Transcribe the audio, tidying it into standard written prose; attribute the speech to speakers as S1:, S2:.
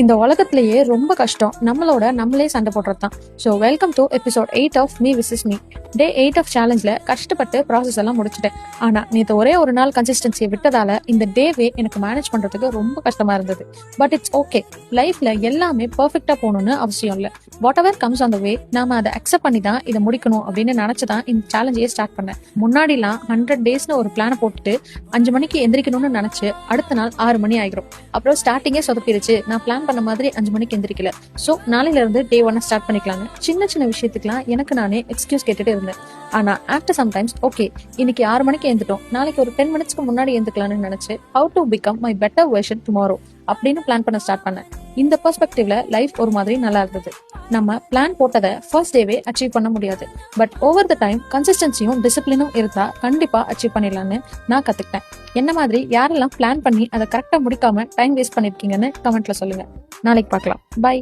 S1: இந்த உலகத்திலேயே ரொம்ப கஷ்டம் நம்மளோட நம்மளே சண்டை போடுறது தான். So welcome to episode 8 of me versus me. Day 8 of சேலஞ்சில் கஷ்டப்பட்டு ப்ராசஸ் எல்லாம் முடிச்சிட்டேன். ஆனால் நேற்று ஒரே ஒரு நாள் கன்சிஸ்டன்சியை விட்டதால இந்த டேவே எனக்கு மேனேஜ் பண்ணுறதுக்கு ரொம்ப கஷ்டமா இருந்தது. But it's okay. லைஃப்ல எல்லாமே பர்ஃபெக்டாக போகணும்னு அவசியம் இல்லை. Whatever comes on the way நாம அதை அக்செப்ட் பண்ணி தான் இதை முடிக்கணும் அப்படின்னு நினச்சிதான் இந்த சேலஞ்சையே ஸ்டார்ட் பண்ணேன். முன்னாடிலாம் 100 டேஸ்னு ஒரு பிளானை போட்டுட்டு 5 மணிக்கு எந்திரிக்கணும்னு நினச்சி அடுத்த நாள் 6 மணி ஆகிரும். அப்புறம் ஸ்டார்டிங்கே சொதப்பிடுச்சு. நான் பிளான் பண்ண மாதிரி 5 மணிக்கு எந்திரிக்கல. சோ நாளையில இருந்து டே 1 ஸ்டார்ட் பண்ணிக்கலாங்க. சின்ன சின்ன விஷயத்துக்குலாம் எனக்கு நானே எக்ஸ்கியூஸ் கேட்டுட்டு இருந்தேன். ஆனா ஆஃப்டர் சம்டைம்ஸ் ஓகே இன்னைக்கு 6 மணிக்கு எழுந்துட்டோம், நாளைக்கு ஒரு 10 மினிட்ஸ்க்கு முன்னாடி எழுந்துக்கலாம்னு நினைச்சு how to become my better version tomorrow அப்படின்னு பிளான் பண்ண ஸ்டார்ட் பண்ணேன். இந்த பெர்ஸ்பெக்டிவ்ல லைஃப் ஒரு மாதிரி நல்லா இருந்தது. நம்ம பிளான் போட்டதை ஃபர்ஸ்ட் டேவே அச்சீவ் பண்ண முடியாது. பட் ஓவர் த டைம் கன்சிஸ்டன்சியும் டிசிப்ளினும் இருந்தா கண்டிப்பா அச்சீவ் பண்ணிடலாம்னு நான் கத்துக்கிட்டேன். என்ன மாதிரி யாரெல்லாம் பிளான் பண்ணி அதை கரெக்டா முடிக்காம டைம் வேஸ்ட் பண்ணிருக்கீங்கன்னு கமெண்ட்ல சொல்லுங்க. நாளைக்கு பார்க்கலாம். பை.